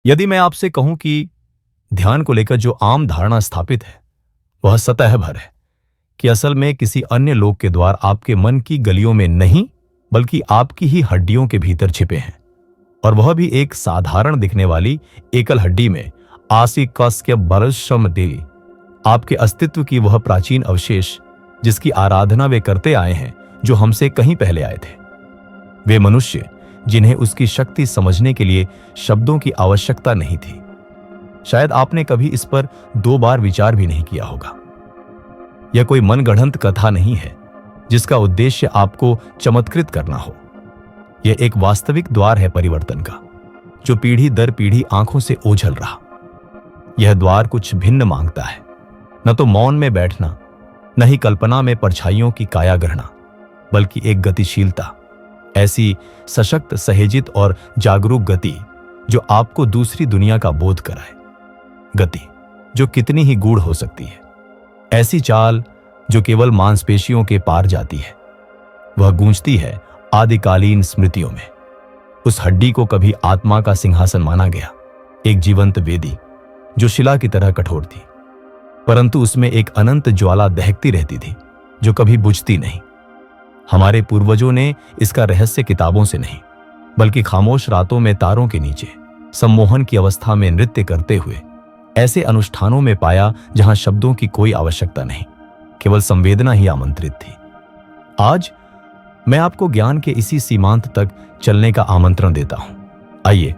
यदि मैं आपसे कहूं कि ध्यान को लेकर जो आम धारणा स्थापित है वह सतह भर है कि असल में किसी अन्य लोक के द्वार आपके मन की गलियों में नहीं बल्कि आपकी ही हड्डियों के भीतर छिपे हैं, और वह भी एक साधारण दिखने वाली एकल हड्डी में आसी कस्य बरश्रम दिल, आपके अस्तित्व की वह प्राचीन अवशेष जिसकी आराधना वे करते आए हैं जो हमसे कहीं पहले आए थे। वे मनुष्य जिन्हें उसकी शक्ति समझने के लिए शब्दों की आवश्यकता नहीं थी। शायद आपने कभी इस पर 2 बार विचार भी नहीं किया होगा। यह कोई मनगढ़ंत कथा नहीं है जिसका उद्देश्य आपको चमत्कृत करना हो। यह एक वास्तविक द्वार है परिवर्तन का, जो पीढ़ी दर पीढ़ी आंखों से ओझल रहा। यह द्वार कुछ भिन्न मांगता है, न तो मौन में बैठना, न ही कल्पना में परछाइयों की काया गढ़ना, बल्कि एक गतिशीलता, ऐसी सशक्त, सहेजित और जागरूक गति जो आपको दूसरी दुनिया का बोध कराए। गति जो कितनी ही गूढ़ हो सकती है, ऐसी चाल जो केवल मांसपेशियों के पार जाती है। वह गूंजती है आदिकालीन स्मृतियों में। उस हड्डी को कभी आत्मा का सिंहासन माना गया, एक जीवंत वेदी जो शिला की तरह कठोर थी, परंतु उसमें एक अनंत ज्वाला दहकती रहती थी जो कभी बुझती नहीं। हमारे पूर्वजों ने इसका रहस्य किताबों से नहीं बल्कि खामोश रातों में तारों के नीचे सम्मोहन की अवस्था में नृत्य करते हुए ऐसे अनुष्ठानों में पाया जहां शब्दों की कोई आवश्यकता नहीं, केवल संवेदना ही आमंत्रित थी। आज मैं आपको ज्ञान के इसी सीमांत तक चलने का आमंत्रण देता हूं। आइए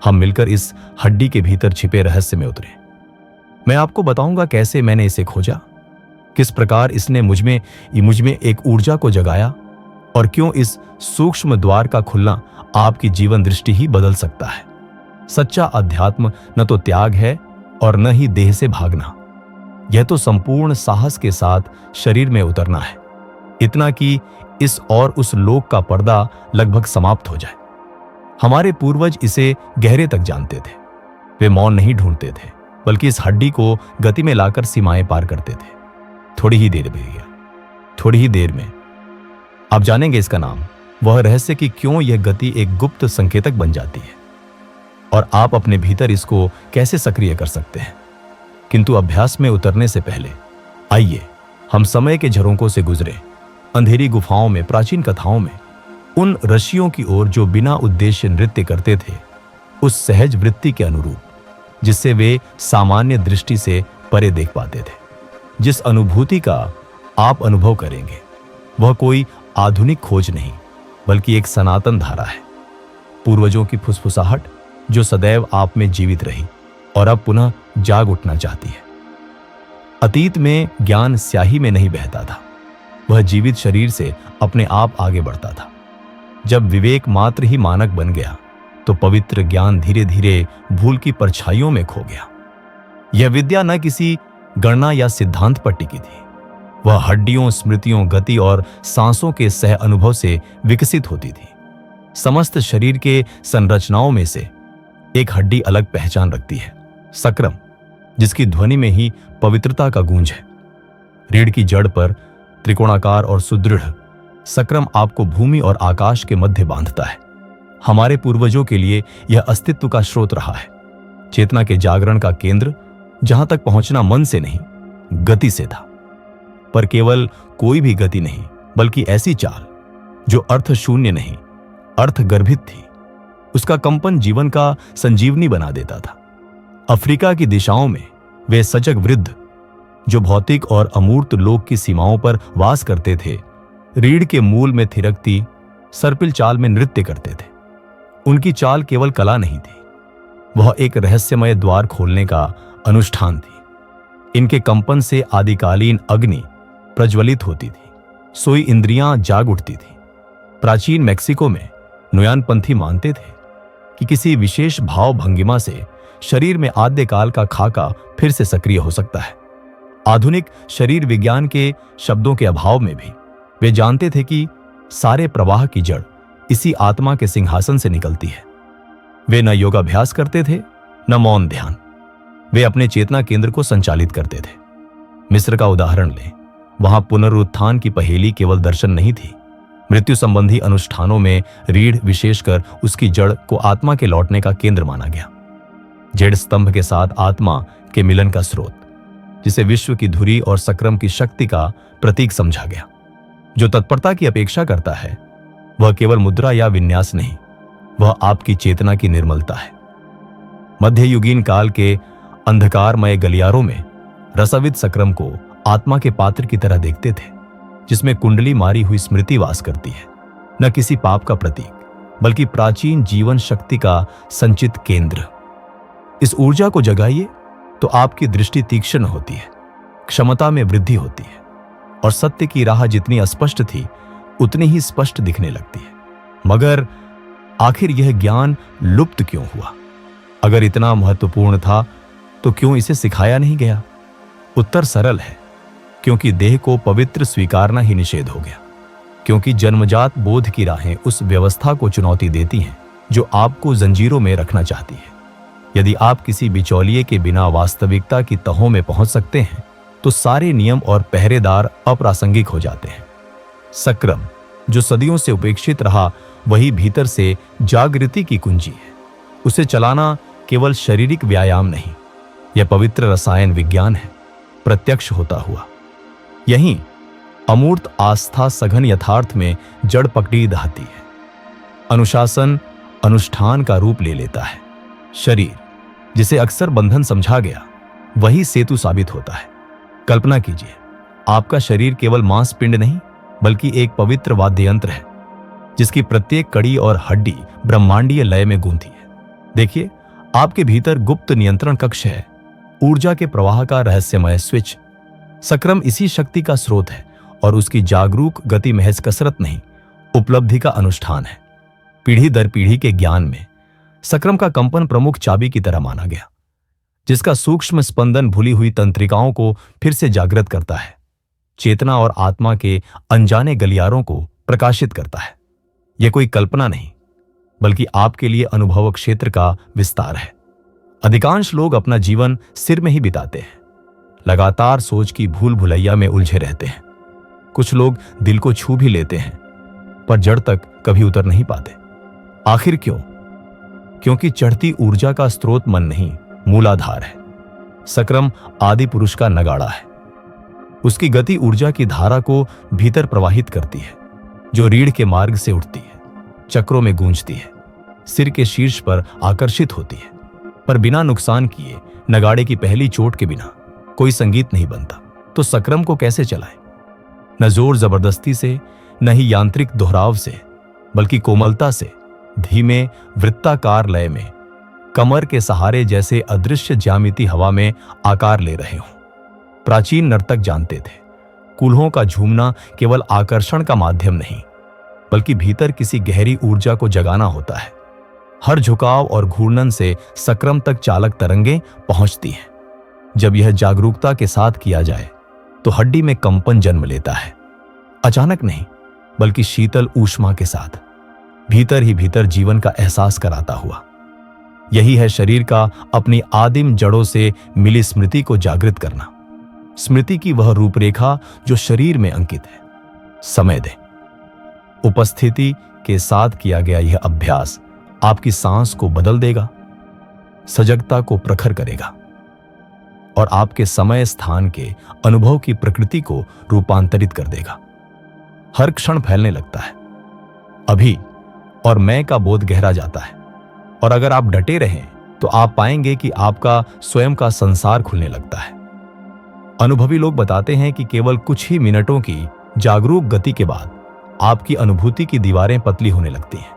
हम मिलकर इस हड्डी के भीतर छिपे रहस्य में उतरें। मैं आपको बताऊंगा कैसे मैंने इसे खोजा, किस प्रकार इसने मुझ में एक ऊर्जा को जगाया, और क्यों इस सूक्ष्म द्वार का खुलना आपकी जीवन दृष्टि ही बदल सकता है। सच्चा अध्यात्म न तो त्याग है और न ही देह से भागना, यह तो संपूर्ण साहस के साथ शरीर में उतरना है, इतना कि इस और उस लोक का पर्दा लगभग समाप्त हो जाए। हमारे पूर्वज इसे गहरे तक जानते थे। वे मौन नहीं ढूंढते थे बल्कि इस हड्डी को गति में लाकर सीमाएं पार करते थे। थोड़ी ही देर में आप जानेंगे इसका नाम, वह रहस्य कि क्यों यह गति एक गुप्त संकेतक बन जाती है और आप अपने भीतर इसको कैसे सक्रिय कर सकते हैं। किंतु अभ्यास में उतरने से पहले आइए हम समय के झरोकों से गुजरे, अंधेरी गुफाओं में, प्राचीन कथाओं में, उन ऋषियों की ओर जो बिना उद्देश्य नृत्य करते थे, उस सहज वृत्ति के अनुरूप जिससे वे सामान्य दृष्टि से परे देख पाते थे। जिस अनुभूति का आप अनुभव करेंगे वह कोई आधुनिक खोज नहीं बल्कि एक सनातन धारा है, पूर्वजों की फुसफुसाहट जो सदैव आप में जीवित रही और अब पुनः जाग उठना चाहती है। अतीत में ज्ञान स्याही में नहीं बहता था, वह जीवित शरीर से अपने आप आगे बढ़ता था। जब विवेक मात्र ही मानक बन गया तो पवित्र ज्ञान धीरे धीरे भूल की परछाइयों में खो गया। यह विद्या न किसी गणना या सिद्धांत पर टिकी थी, वह हड्डियों, स्मृतियों, गति और सांसों के सह अनुभव से विकसित होती थी। समस्त शरीर के संरचनाओं में से एक हड्डी अलग पहचान रखती है, सक्राम, जिसकी ध्वनि में ही पवित्रता का गूंज है। रीढ़ की जड़ पर त्रिकोणाकार और सुदृढ़ सक्राम आपको भूमि और आकाश के मध्य बांधता है। हमारे पूर्वजों के लिए यह अस्तित्व का स्रोत रहा है, चेतना के जागरण का केंद्र, जहां तक पहुंचना मन से नहीं गति से था। पर केवल कोई भी गति नहीं बल्कि ऐसी चाल जो अर्थ शून्य नहीं, अर्थ गर्भित थी। उसका कंपन जीवन का संजीवनी बना देता था। अफ्रीका की दिशाओं में वे सजग वृद्ध जो भौतिक और अमूर्त लोक की सीमाओं पर वास करते थे, रीढ़ के मूल में थिरकती सर्पिल चाल में नृत्य करते थे। उनकी चाल केवल कला नहीं थी, वह एक रहस्यमय द्वार खोलने का अनुष्ठान थी। इनके कंपन से आदिकालीन अग्नि प्रज्वलित होती थी, सोई इंद्रियां जाग उठती थी। प्राचीन मेक्सिको में नुयानपंथी मानते थे कि किसी विशेष भाव भंगिमा से शरीर में आद्यकाल का खाका फिर से सक्रिय हो सकता है। आधुनिक शरीर विज्ञान के शब्दों के अभाव में भी वे जानते थे कि सारे प्रवाह की जड़ इसी आत्मा के सिंहासन से निकलती है। वे न योगाभ्यास करते थे न मौन ध्यान, वे अपने चेतना केंद्र को संचालित करते थे। मिस्र का उदाहरण लें, वहां पुनरुत्थान की पहेली केवल दर्शन नहीं थी, मृत्यु संबंधी अनुष्ठानों में रीढ़, विशेषकर उसकी जड़ को आत्मा के लौटने का केंद्र माना गया। जेड स्तंभ के साथ आत्मा के मिलन का स्रोत, जिसे विश्व की धुरी और सक्राम की शक्ति का प्रतीक समझा गया। जो तत्परता की अपेक्षा करता है वह केवल मुद्रा या विन्यास नहीं, वह आपकी चेतना की निर्मलता है। मध्ययुगीन काल के अंधकारमय गलियारों में रसविद सक्राम को आत्मा के पात्र की तरह देखते थे, जिसमें कुंडली मारी हुई स्मृति वास करती है, न किसी पाप का प्रतीक बल्कि प्राचीन जीवन शक्ति का संचित केंद्र। इस ऊर्जा को जगाइए तो आपकी दृष्टि तीक्ष्ण होती है, क्षमता में वृद्धि होती है और सत्य की राह जितनी अस्पष्ट थी उतनी ही स्पष्ट दिखने लगती है। मगर आखिर यह ज्ञान लुप्त क्यों हुआ? अगर इतना महत्वपूर्ण था तो क्यों इसे सिखाया नहीं गया? उत्तर सरल है, क्योंकि देह को पवित्र स्वीकारना ही निषेध हो गया। क्योंकि जन्मजात बोध की राहें उस व्यवस्था को चुनौती देती हैं जो आपको जंजीरों में रखना चाहती है। यदि आप किसी बिचौलिए के बिना वास्तविकता की तहों में पहुंच सकते हैं तो सारे नियम और पहरेदार अप्रासंगिक हो जाते हैं। सक्राम, जो सदियों से उपेक्षित रहा, वही भीतर से जागृति की कुंजी है। उसे चलाना केवल शारीरिक व्यायाम नहीं, यह पवित्र रसायन विज्ञान है, प्रत्यक्ष होता हुआ। यहीं अमूर्त आस्था सघन यथार्थ में जड़ पकड़ी दहाती है। अनुशासन अनुष्ठान का रूप ले लेता है। शरीर, जिसे अक्सर बंधन समझा गया, वही सेतु साबित होता है। कल्पना कीजिए, आपका शरीर केवल मांसपिंड नहीं बल्कि एक पवित्र वाद्य यंत्र है, जिसकी प्रत्येक कड़ी और हड्डी ब्रह्मांडीय लय में गूंथी है। देखिए, आपके भीतर गुप्त नियंत्रण कक्ष है, ऊर्जा के प्रवाह का रहस्यमय स्विच। सक्राम इसी शक्ति का स्रोत है और उसकी जागरूक गति महज कसरत नहीं, उपलब्धि का अनुष्ठान है। पीढ़ी दर पीढ़ी के ज्ञान में सक्राम का कंपन प्रमुख चाबी की तरह माना गया, जिसका सूक्ष्म स्पंदन भूली हुई तंत्रिकाओं को फिर से जागृत करता है, चेतना और आत्मा के अनजाने गलियारों को प्रकाशित करता है। यह कोई कल्पना नहीं बल्कि आपके लिए अनुभव क्षेत्र का विस्तार है। अधिकांश लोग अपना जीवन सिर में ही बिताते हैं, लगातार सोच की भूल भुलैया में उलझे रहते हैं। कुछ लोग दिल को छू भी लेते हैं पर जड़ तक कभी उतर नहीं पाते। आखिर क्यों? क्योंकि चढ़ती ऊर्जा का स्रोत मन नहीं, मूलाधार है। सक्राम आदि पुरुष का नगाड़ा है। उसकी गति ऊर्जा की धारा को भीतर प्रवाहित करती है, जो रीढ़ के मार्ग से उठती है, चक्रों में गूंजती है, सिर के शीर्ष पर आकर्षित होती है। पर बिना नुकसान किए, नगाड़े की पहली चोट के बिना कोई संगीत नहीं बनता। तो सक्राम को कैसे चलाए? न जोर जबरदस्ती से, न ही यांत्रिक दोहराव से, बल्कि कोमलता से, धीमे वृत्ताकार लय में, कमर के सहारे जैसे अदृश्य ज्यामिति हवा में आकार ले रहे हों। प्राचीन नर्तक जानते थे, कूल्हों का झूमना केवल आकर्षण का माध्यम नहीं बल्कि भीतर किसी गहरी ऊर्जा को जगाना होता है। हर झुकाव और घूर्णन से सक्राम तक चालक तरंगें पहुंचती हैं। जब यह जागरूकता के साथ किया जाए तो हड्डी में कंपन जन्म लेता है, अचानक नहीं बल्कि शीतल ऊष्मा के साथ, भीतर ही भीतर जीवन का एहसास कराता हुआ। यही है शरीर का अपनी आदिम जड़ों से मिली स्मृति को जागृत करना। स्मृति की वह रूपरेखा जो शरीर में अंकित है। समय दें। उपस्थिति के साथ किया गया यह अभ्यास आपकी सांस को बदल देगा, सजगता को प्रखर करेगा और आपके समय स्थान के अनुभव की प्रकृति को रूपांतरित कर देगा। हर क्षण फैलने लगता है, अभी और मैं का बोध गहरा जाता है। और अगर आप डटे रहें तो आप पाएंगे कि आपका स्वयं का संसार खुलने लगता है। अनुभवी लोग बताते हैं कि केवल कुछ ही मिनटों की जागरूक गति के बाद आपकी अनुभूति की दीवारें पतली होने लगती हैं।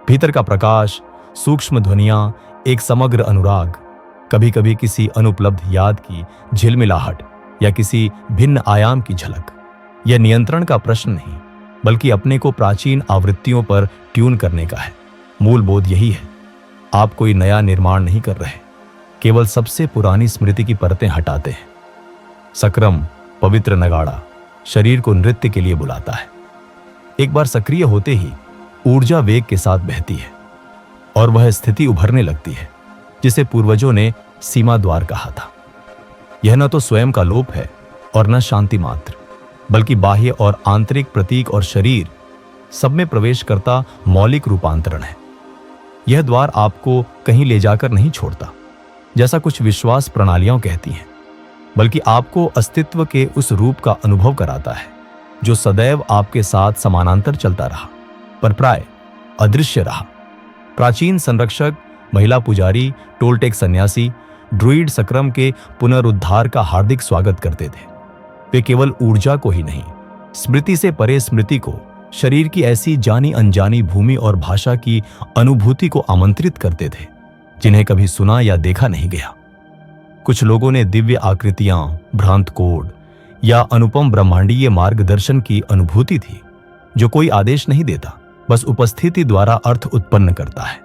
भीतर का प्रकाश, सूक्ष्म ध्वनियां, एक समग्र अनुराग, कभी कभी किसी अनुपलब्ध याद की झिलमिलाहट या किसी भिन्न आयाम की झलक। यह नियंत्रण का प्रश्न नहीं बल्कि अपने को प्राचीन आवृत्तियों पर ट्यून करने का है। मूल बोध यही है, आप कोई नया निर्माण नहीं कर रहे, केवल सबसे पुरानी स्मृति की परतें हटाते हैं। सक्राम, पवित्र नगाड़ा, शरीर को नृत्य के लिए बुलाता है। एक बार सक्रिय होते ही ऊर्जा वेग के साथ बहती है और वह स्थिति उभरने लगती है जिसे पूर्वजों ने सीमा द्वार कहा था। यह न तो स्वयं का लोप है और न शांति मात्र, बल्कि बाह्य और आंतरिक प्रतीक और शरीर सब में प्रवेश करता मौलिक रूपांतरण है। यह द्वार आपको कहीं ले जाकर नहीं छोड़ता, जैसा कुछ विश्वास प्रणालियां कहती हैं, बल्कि आपको अस्तित्व के उस रूप का अनुभव कराता है जो सदैव आपके साथ समानांतर चलता रहा, पर प्राय अदृश्य रहा। प्राचीन संरक्षक, महिला पुजारी, टोलटेक सन्यासी, ड्रुइड सक्राम के पुनरुद्धार का हार्दिक स्वागत करते थे। वे केवल ऊर्जा को ही नहीं, स्मृति से परे स्मृति को, शरीर की ऐसी जानी अनजानी भूमि और भाषा की अनुभूति को आमंत्रित करते थे जिन्हें कभी सुना या देखा नहीं गया। कुछ लोगों ने दिव्य आकृतियां, भ्रांत कोड या अनुपम ब्रह्मांडीय मार्गदर्शन की अनुभूति थी जो कोई आदेश नहीं देता, बस उपस्थिति द्वारा अर्थ उत्पन्न करता है।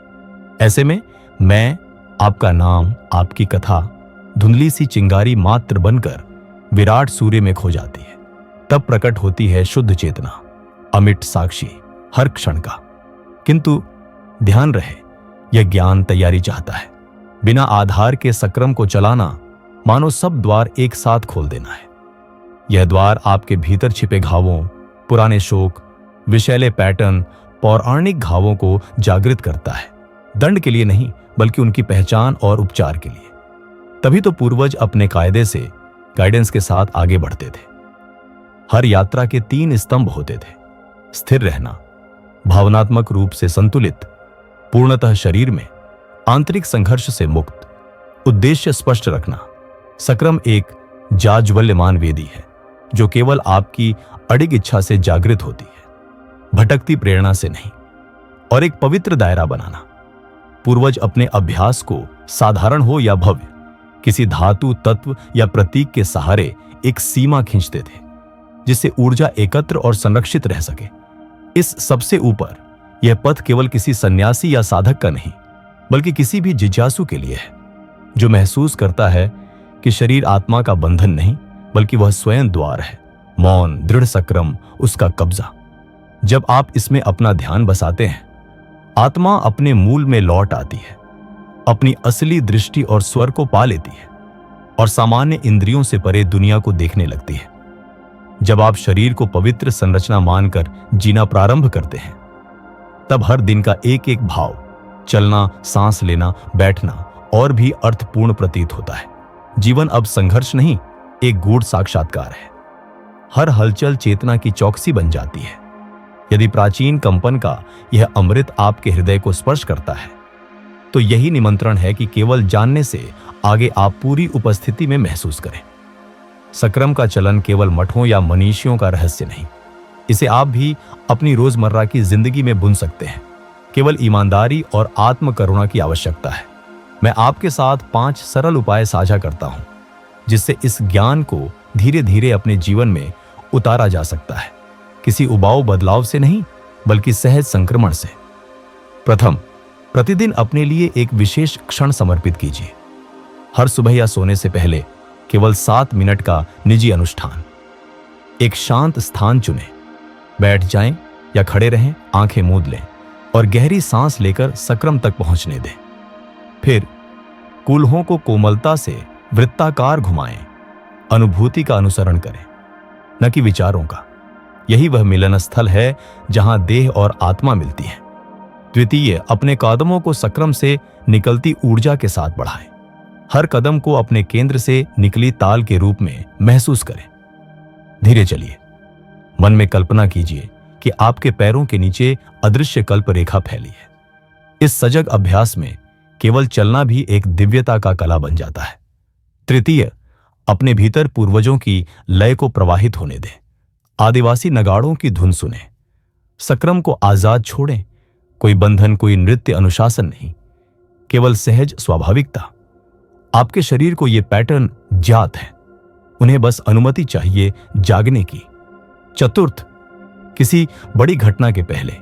ऐसे में मैं, आपका नाम, आपकी कथा धुंधली सी चिंगारी मात्र बनकर विराट सूर्य में खो जाती है। तब प्रकट होती है शुद्ध चेतना, अमिट साक्षी हर क्षण का। किंतु ध्यान रहे, यह ज्ञान तैयारी चाहता है। बिना आधार के सक्राम को चलाना मानो सब द्वार एक साथ खोल देना है। यह द्वार आपके भीतर छिपे घावों, पुराने शोक, विषैले पैटर्न, पौराणिक घावों को जागृत करता है, दंड के लिए नहीं बल्कि उनकी पहचान और उपचार के लिए। तभी तो पूर्वज अपने कायदे से, गाइडेंस के साथ आगे बढ़ते थे। हर यात्रा के 3 स्तंभ होते थे: स्थिर रहना, भावनात्मक रूप से संतुलित, पूर्णतः शरीर में, आंतरिक संघर्ष से मुक्त, उद्देश्य स्पष्ट रखना। सक्राम एक जाज्वल्यमान वेदी है जो केवल आपकी अडिग इच्छा से जागृत होती है, भटकती प्रेरणा से नहीं। और एक पवित्र दायरा बनाना। पूर्वज अपने अभ्यास को साधारण हो या भव्य, किसी धातु, तत्व या प्रतीक के सहारे एक सीमा खींचते थे जिससे ऊर्जा एकत्र और संरक्षित रह सके। इस सबसे ऊपर यह पथ केवल किसी सन्यासी या साधक का नहीं बल्कि किसी भी जिज्ञासु के लिए है जो महसूस करता है कि शरीर आत्मा का बंधन नहीं बल्कि वह स्वयं द्वार है। मौन, दृढ़ सक्राम, उसका कब्जा। जब आप इसमें अपना ध्यान बसाते हैं, आत्मा अपने मूल में लौट आती है, अपनी असली दृष्टि और स्वर को पा लेती है और सामान्य इंद्रियों से परे दुनिया को देखने लगती है। जब आप शरीर को पवित्र संरचना मानकर जीना प्रारंभ करते हैं, तब हर दिन का एक एक भाव, चलना, सांस लेना, बैठना और भी अर्थपूर्ण प्रतीत होता है। जीवन अब संघर्ष नहीं, एक गूढ़ साक्षात्कार है। हर हलचल चेतना की चौकसी बन जाती है। यदि प्राचीन कंपन का यह अमृत आपके हृदय को स्पर्श करता है, तो यही निमंत्रण है कि केवल जानने से आगे आप पूरी उपस्थिति में महसूस करें। सक्राम का चलन केवल मठों या मनीषियों का रहस्य नहीं, इसे आप भी अपनी रोजमर्रा की जिंदगी में बुन सकते हैं। केवल ईमानदारी और आत्म करुणा की आवश्यकता है। मैं आपके साथ 5 सरल उपाय साझा करता हूं जिससे इस ज्ञान को धीरे धीरे अपने जीवन में उतारा जा सकता है, किसी उबाऊ बदलाव से नहीं बल्कि सहज संक्रमण से। प्रथम, प्रतिदिन अपने लिए एक विशेष क्षण समर्पित कीजिए। हर सुबह या सोने से पहले केवल 7 मिनट का निजी अनुष्ठान। एक शांत स्थान चुनें, बैठ जाएं या खड़े रहें, आंखें मूंद लें और गहरी सांस लेकर सक्राम तक पहुंचने दें। फिर कूल्हों को कोमलता से वृत्ताकार घुमाएं, अनुभूति का अनुसरण करें, न कि विचारों का। यही वह मिलन स्थल है जहां देह और आत्मा मिलती है। द्वितीय, अपने कदमों को सक्राम से निकलती ऊर्जा के साथ बढ़ाएं। हर कदम को अपने केंद्र से निकली ताल के रूप में महसूस करें। धीरे चलिए। मन में कल्पना कीजिए कि आपके पैरों के नीचे अदृश्य कल्प रेखा फैली है। इस सजग अभ्यास में केवल चलना भी एक दिव्यता का कला बन जाता है। तृतीय, अपने भीतर पूर्वजों की लय को प्रवाहित होने दें। आदिवासी नगाड़ों की धुन सुने। सक्राम को आजाद छोड़ें। कोई बंधन, कोई नृत्य अनुशासन नहीं, केवल सहज स्वाभाविकता। आपके शरीर को ये पैटर्न ज्ञात है, उन्हें बस अनुमति चाहिए जागने की। चतुर्थ, किसी बड़ी घटना के पहले,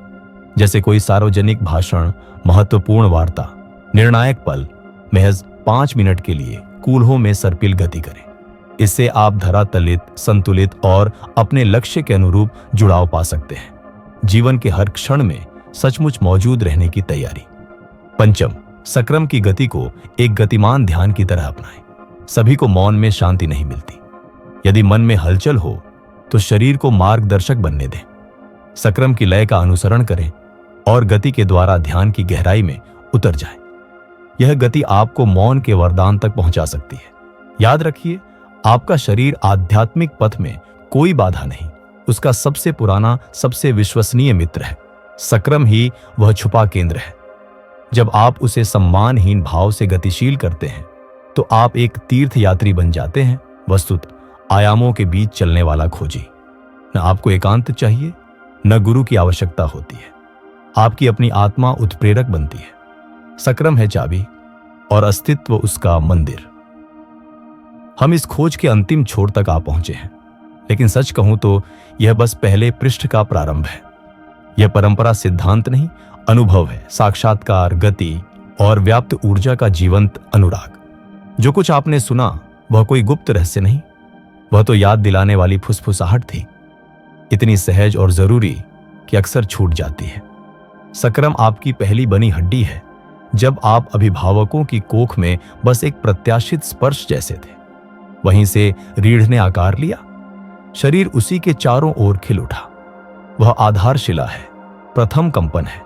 जैसे कोई सार्वजनिक भाषण, महत्वपूर्ण वार्ता, निर्णायक पल, महज 5 मिनट के लिए कूल्हों में सरपिल गति करें। इससे आप धरातलित, संतुलित और अपने लक्ष्य के अनुरूप जुड़ाव पा सकते हैं। जीवन के हर क्षण में सचमुच मौजूद रहने की तैयारी। पंचम, सक्राम की गति को एक गतिमान ध्यान की तरह अपनाएं। सभी को मौन में शांति नहीं मिलती। यदि मन में हलचल हो तो शरीर को मार्गदर्शक बनने दें। सक्राम की लय का अनुसरण करें और गति के द्वारा ध्यान की गहराई में उतर जाएं। यह गति आपको मौन के वरदान तक पहुंचा सकती है। याद रखिए, आपका शरीर आध्यात्मिक पथ में कोई बाधा नहीं, उसका सबसे पुराना, सबसे विश्वसनीय मित्र है। सक्राम ही वह छुपा केंद्र है। जब आप उसे सम्मानहीन भाव से गतिशील करते हैं तो आप एक तीर्थ यात्री बन जाते हैं, वस्तुत आयामों के बीच चलने वाला खोजी। न आपको एकांत चाहिए, न गुरु की आवश्यकता होती है। आपकी अपनी आत्मा उत्प्रेरक बनती है। सक्राम है चाबी और अस्तित्व उसका मंदिर। हम इस खोज के अंतिम छोर तक आ पहुंचे हैं, लेकिन सच कहूं तो यह बस पहले पृष्ठ का प्रारंभ है। यह परंपरा सिद्धांत नहीं, अनुभव है, साक्षात्कार, गति और व्याप्त ऊर्जा का जीवंत अनुराग। जो कुछ आपने सुना वह कोई गुप्त रहस्य नहीं, वह तो याद दिलाने वाली फुसफुसाहट थी, इतनी सहज और जरूरी कि अक्सर छूट जाती है। सक्राम आपकी पहली बनी हड्डी है, जब आप अभिभावकों की कोख में बस एक प्रत्याशित स्पर्श जैसे थे। वहीं से रीढ़ ने आकार लिया, शरीर उसी के चारों ओर खिल उठा। वह आधारशिला है, प्रथम कंपन है,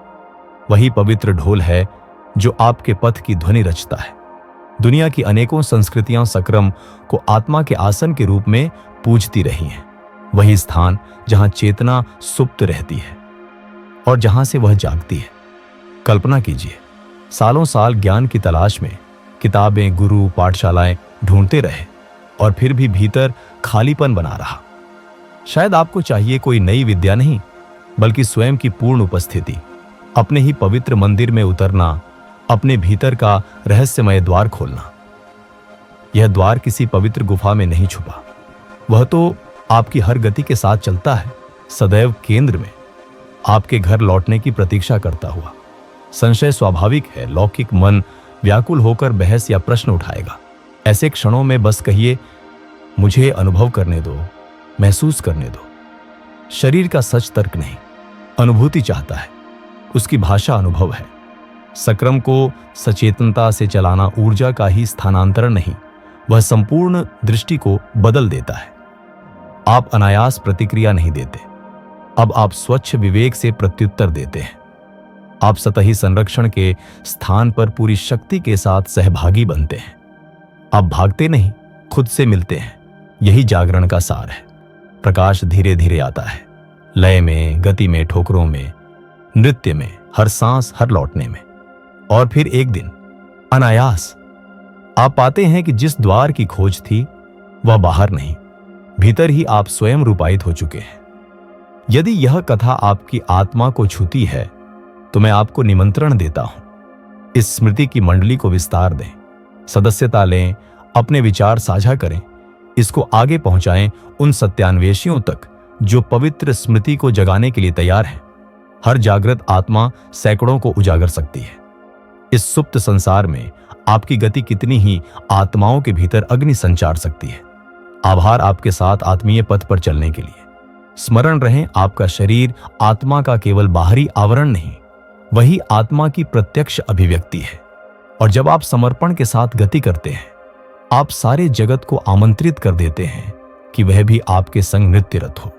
वही पवित्र ढोल है जो आपके पथ की ध्वनि रचता है। दुनिया की अनेकों संस्कृतियां सक्राम को आत्मा के आसन के रूप में पूजती रही हैं, वही स्थान जहां चेतना सुप्त रहती है और जहां से वह जागती है। कल्पना कीजिए, सालों साल ज्ञान की तलाश में किताबें, गुरु, पाठशालाएं ढूंढते रहे और फिर भी भीतर खालीपन बना रहा। शायद आपको चाहिए कोई नई विद्या नहीं, बल्कि स्वयं की पूर्ण उपस्थिति, अपने ही पवित्र मंदिर में उतरना, अपने भीतर का रहस्यमय द्वार खोलना। यह द्वार किसी पवित्र गुफा में नहीं छुपा, वह तो आपकी हर गति के साथ चलता है, सदैव केंद्र में, आपके घर लौटने की प्रतीक्षा करता हुआ। संशय स्वाभाविक है, लौकिक मन व्याकुल होकर बहस या प्रश्न उठाएगा। ऐसे क्षणों में बस कहिए, मुझे अनुभव करने दो, महसूस करने दो। शरीर का सच तर्क नहीं, अनुभूति चाहता है, उसकी भाषा अनुभव है। सक्राम को सचेतनता से चलाना ऊर्जा का ही स्थानांतरण नहीं, वह संपूर्ण दृष्टि को बदल देता है। आप अनायास प्रतिक्रिया नहीं देते, अब आप स्वच्छ विवेक से प्रत्युत्तर देते हैं। आप सतही संरक्षण के स्थान पर पूरी शक्ति के साथ सहभागी बनते हैं। आप भागते नहीं, खुद से मिलते हैं। यही जागरण का सार है। प्रकाश धीरे धीरे आता है, लय में, गति में, ठोकरों में, नृत्य में, हर सांस, हर लौटने में। और फिर एक दिन अनायास आप पाते हैं कि जिस द्वार की खोज थी वह बाहर नहीं, भीतर ही आप स्वयं रूपायित हो चुके हैं। यदि यह कथा आपकी आत्मा को छूती है तो मैं आपको निमंत्रण देता हूं, इस स्मृति की मंडली को विस्तार दें, सदस्यता लें, अपने विचार साझा करें, इसको आगे पहुंचाएं उन सत्यान्वेषियों तक जो पवित्र स्मृति को जगाने के लिए तैयार हैं। हर जागृत आत्मा सैकड़ों को उजागर सकती है। इस सुप्त संसार में आपकी गति कितनी ही आत्माओं के भीतर अग्नि संचार सकती है। आभार आपके साथ आत्मीय पथ पर चलने के लिए। स्मरण रहें, आपका शरीर आत्मा का केवल बाहरी आवरण नहीं, वही आत्मा की प्रत्यक्ष अभिव्यक्ति है। और जब आप समर्पण के साथ गति करते हैं, आप सारे जगत को आमंत्रित कर देते हैं कि वह भी आपके संग नृत्यरत हो।